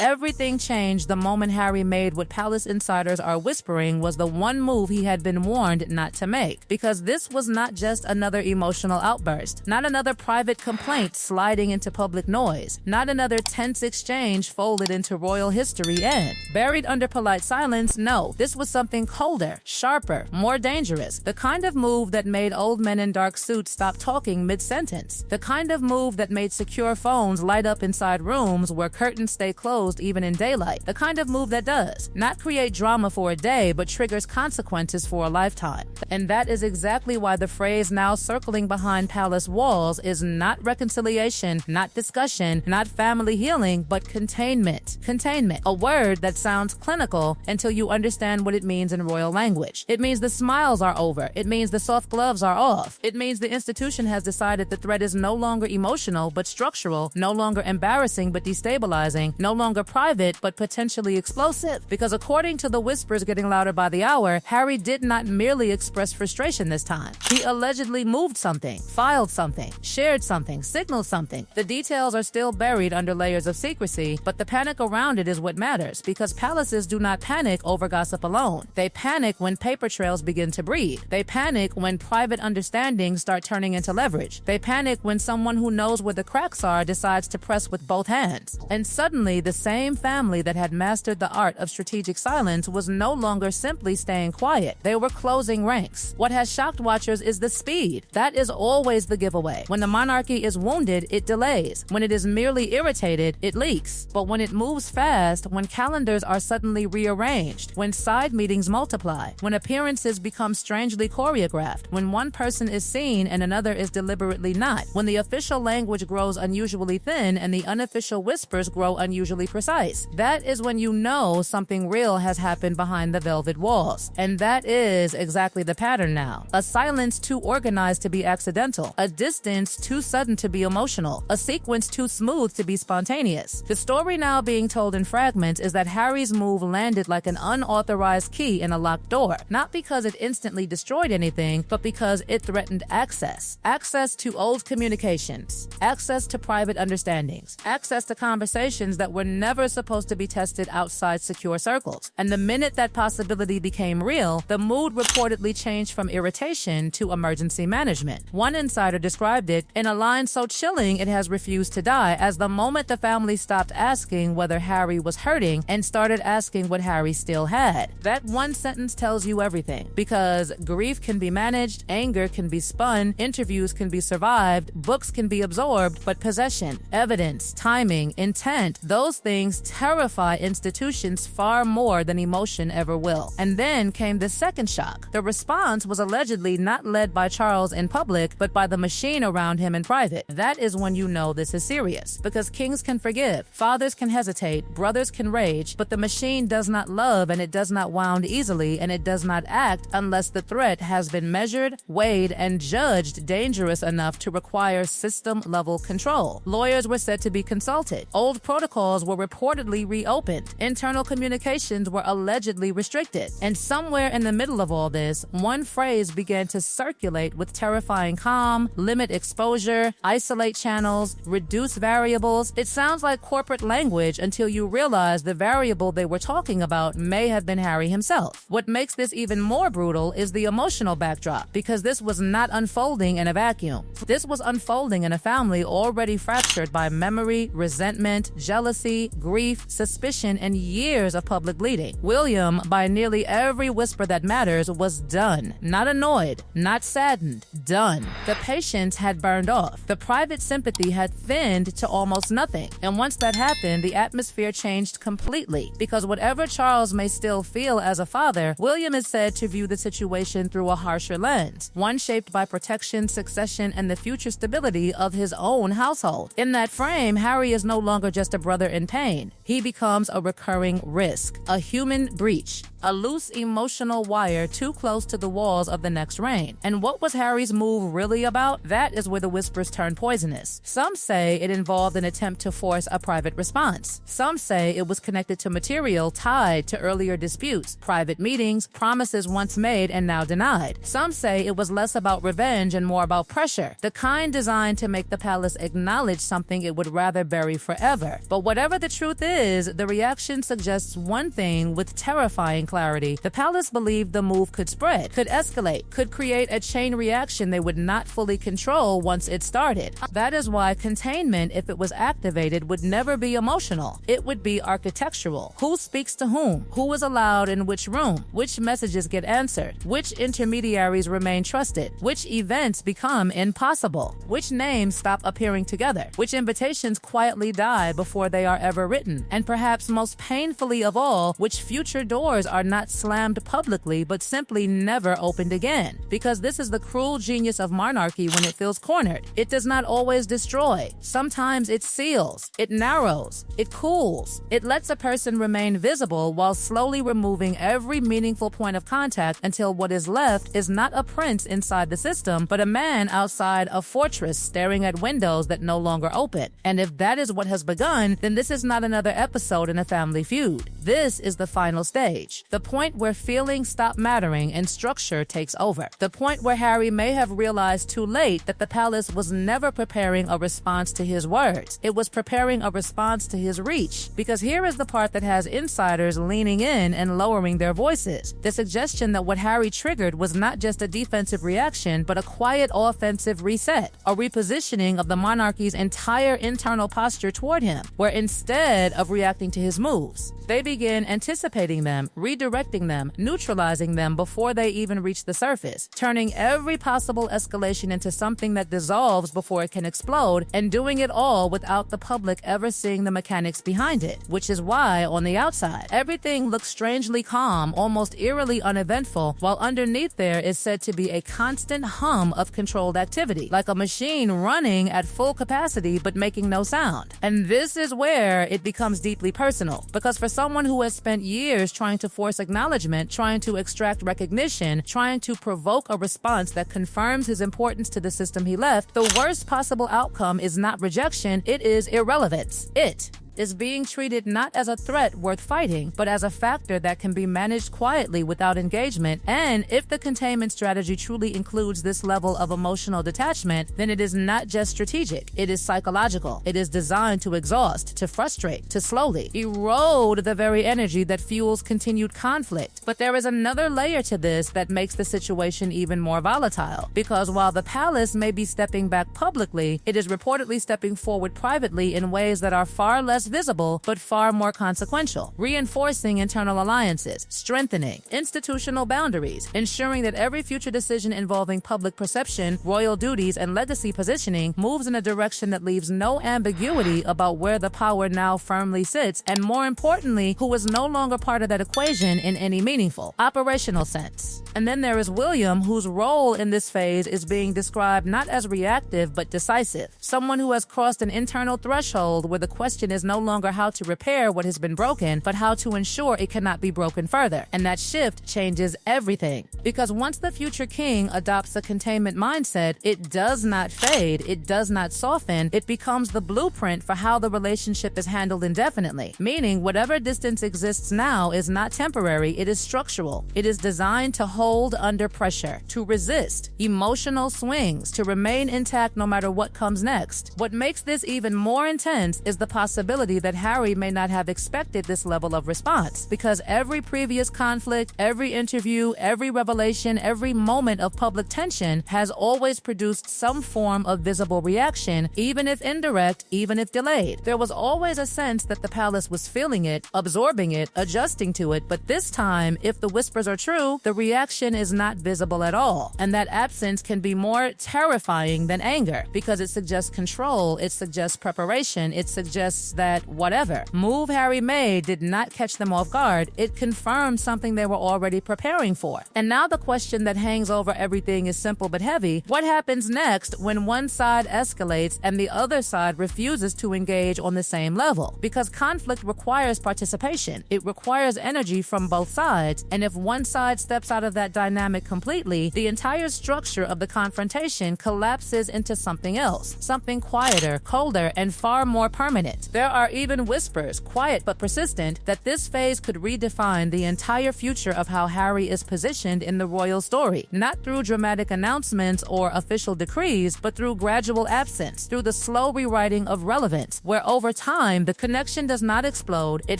Everything changed the moment Harry made what palace insiders are whispering was the one move he had been warned not to make. Because this was not just another emotional outburst, not another private complaint sliding into public noise, not another tense exchange folded into royal history and buried under polite silence. No, this was something colder, sharper, more dangerous. The kind of move that made old men in dark suits stop talking mid-sentence. The kind of move that made secure phones light up inside rooms where curtains stay closed even in daylight. The kind of move that does not create drama for a day, but triggers consequences for a lifetime. And that is exactly why the phrase now circling behind palace walls is not reconciliation, not discussion, not family healing, but containment. Containment, a word that sounds clinical until you understand what it means in royal language. It means the smiles are over. It means the soft gloves are off. It means the institution has decided the threat is no longer emotional but structural, no longer embarrassing but destabilizing, no longer private but potentially explosive. Because according to the whispers getting louder by the hour, Harry did not merely express frustration this time. He allegedly moved something, filed something, shared something, signaled something. The details are still buried under layers of secrecy, but the panic around it is what matters, because palaces do not panic over gossip alone. They panic when paper trails begin to breathe. They panic when private understandings start turning into leverage. They panic when someone who knows where the cracks are decides to press with both hands. And suddenly, the same family that had mastered the art of strategic silence was no longer simply staying quiet. They were closing ranks. What has shocked watchers is the speed. That is always the giveaway. When the monarchy is wounded, it delays. When it is merely irritated, it leaks. But when it moves fast, when calendars are suddenly rearranged, when side meetings multiply, when appearances become strangely choreographed, when one person is seen and another is deliberately not, when the official language grows unusually thin and the unofficial whispers grow unusually precise, that is when you know something real has happened behind the velvet walls. And that is exactly the pattern now. A silence too organized to be accidental, a distance too sudden to be emotional, a sequence too smooth to be spontaneous. The story now being told in fragments is that Harry's move landed like an unauthorized key in a locked door, not because it instantly destroyed anything, but because it threatened access. Access to old communications, access to private understandings, access to conversations that were never supposed to be tested outside secure circles. And the minute that possibility became real, the mood reportedly changed from irritation to emergency management. One insider described it in a line so chilling it has refused to die as the moment the family stopped asking whether Harry was hurting and started asking what Harry still had. That one sentence tells you everything, because grief can be managed, anger can be spun, interviews can be survived, books can be absorbed, but possession, evidence, timing, intent, those things terrify institutions far more than emotion ever will. And then came the second shock. The response was allegedly not led by Charles in public, but by the machine around him in private. That is when you know this is serious, because kings can forgive, fathers can hesitate, brothers can rage, but the machine does not love, and it does not wound easily, and it does not act unless the threat has been measured, weighed, and judged dangerous enough to require system-level control. Lawyers were said to be consulted. Old protocols were reportedly reopened. Internal communications were allegedly restricted. And somewhere in the middle of all this, one phrase began to circulate with terrifying calm: limit exposure, isolate channels, reduce variables. It sounds like corporate language until you realize the variable they were talking about may have been Harry himself. What makes this even more brutal is the emotional backdrop, because this was not unfolding in a vacuum. This was unfolding in a family already fractured by memory, resentment, jealousy, grief, suspicion, and years of public bleeding. William, by nearly every whisper that matters, was done. Not annoyed, not saddened, done. The patience had burned off. The private sympathy had thinned to almost nothing. And once that happened, the atmosphere changed completely. Because whatever Charles may still feel as a father, William is said to view the situation through a harsher lens, one shaped by protection, succession, and the future stability of his own household. In that frame, Harry is no longer just a brother in pain. He becomes a recurring risk, a human breach, a loose emotional wire too close to the walls of the next reign. And what was Harry's move really about? That is where the whispers turn poisonous. Some say it involved an attempt to force a private response. Some say it was connected to material tied to earlier disputes, private meetings, promises once made and now denied. Some say it was less about revenge and more about pressure, the kind designed to make the palace acknowledge something it would rather bury forever. But whatever the truth is, the reaction suggests one thing with terrifying clarity. The palace believed the move could spread, could escalate, could create a chain reaction they would not fully control once it started. That is why containment, if it was activated, would never be emotional. It would be architectural. Who speaks to whom? Who is allowed in which room? Which messages get answered? Which intermediaries remain trusted? Which events become impossible? Which names stop appearing together? Which invitations quietly die before they are ever written? And perhaps most painfully of all, which future doors are not slammed publicly but simply never opened again? Because this is the cruel genius of monarchy when it feels cornered. It does not always destroy. Sometimes it seals, it narrows, it cools. It lets a person remain visible while slowly removing every meaningful point of contact until what is left is not a prince inside the system, but a man outside a fortress staring at windows that no longer open. And if that is what has begun, then this is not another episode in a family feud. This is the final stage, the point where feelings stop mattering and structure takes over. The point where Harry may have realized too late that the palace was never preparing a response to his words. It was preparing a response to his reach. Because here is the part that has insiders leaning in and lowering their voices. The suggestion that what Harry triggered was not just a defensive reaction, but a quiet offensive reset, a repositioning of the monarchy's entire internal posture toward him, where instead of reacting to his moves, they begin anticipating them, redirecting them, neutralizing them before they even reach the surface, turning every possible escalation into something that dissolves before it can explode, and doing it all without the public ever seeing the mechanics behind it, which is why, on the outside, everything looks strangely calm, almost eerily uneventful, while underneath there is said to be a constant hum of controlled activity, like a machine running at full capacity but making no sound. And this is where it becomes deeply personal, because for someone who has spent years trying to force acknowledgement, trying to extract recognition, trying to provoke a response that confirms his importance to the system he left, the worst possible outcome is not rejection, it is irrelevance. It is being treated not as a threat worth fighting, but as a factor that can be managed quietly without engagement. And if the containment strategy truly includes this level of emotional detachment, then it is not just strategic, it is psychological. It is designed to exhaust, to frustrate, to slowly erode the very energy that fuels continued conflict. But there is another layer to this that makes the situation even more volatile, because while the palace may be stepping back publicly, it is reportedly stepping forward privately in ways that are far less visible but far more consequential, reinforcing internal alliances, strengthening institutional boundaries, ensuring that every future decision involving public perception, royal duties, and legacy positioning moves in a direction that leaves no ambiguity about where the power now firmly sits, and more importantly, who is no longer part of that equation in any meaningful, operational sense. And then there is William, whose role in this phase is being described not as reactive but decisive, someone who has crossed an internal threshold where the question is no longer how to repair what has been broken, but how to ensure it cannot be broken further. And that shift changes everything. Because once the future king adopts a containment mindset, it does not fade, it does not soften, it becomes the blueprint for how the relationship is handled indefinitely. Meaning, whatever distance exists now is not temporary, it is structural. It is designed to hold under pressure, to resist emotional swings, to remain intact no matter what comes next. What makes this even more intense is the possibility that Harry may not have expected this level of response, because every previous conflict, every interview, every revelation, every moment of public tension has always produced some form of visible reaction, even if indirect, even if delayed. There was always a sense that the palace was feeling it, absorbing it, adjusting to it, but this time, if the whispers are true, the reaction is not visible at all. And that absence can be more terrifying than anger, because it suggests control, it suggests preparation, it suggests that that whatever move Harry made did not catch them off guard. It confirmed something they were already preparing for. And now the question that hangs over everything is simple but heavy. What happens next when one side escalates and the other side refuses to engage on the same level? Because conflict requires participation. It requires energy from both sides. And if one side steps out of that dynamic completely, the entire structure of the confrontation collapses into something else, something quieter, colder, and far more permanent. There are even whispers, quiet but persistent, that this phase could redefine the entire future of how Harry is positioned in the royal story, not through dramatic announcements or official decrees, but through gradual absence, through the slow rewriting of relevance, where over time the connection does not explode, it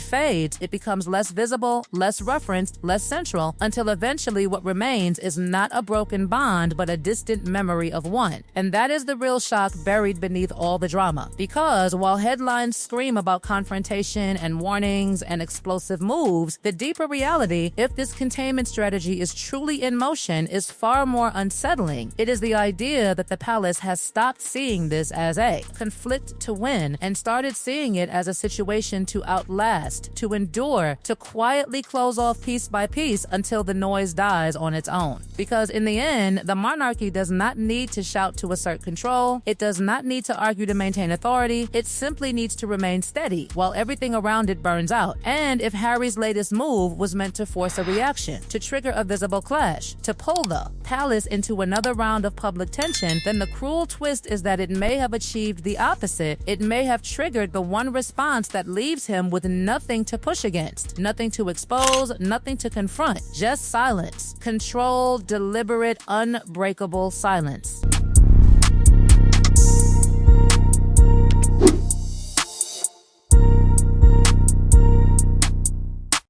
fades, it becomes less visible, less referenced, less central, until eventually what remains is not a broken bond, but a distant memory of one. And that is the real shock buried beneath all the drama. Because while headlines scream about confrontation and warnings and explosive moves, the deeper reality, if this containment strategy is truly in motion, is far more unsettling. It is the idea that the palace has stopped seeing this as a conflict to win and started seeing it as a situation to outlast, to endure, to quietly close off piece by piece until the noise dies on its own. Because in the end, the monarchy does not need to shout to assert control. It does not need to argue to maintain authority. It simply needs to remain steady while everything around it burns out. And if Harry's latest move was meant to force a reaction, to trigger a visible clash, to pull the palace into another round of public tension, then the cruel twist is that it may have achieved the opposite. It may have triggered the one response that leaves him with nothing to push against, nothing to expose, nothing to confront, just silence. Controlled, deliberate, unbreakable silence.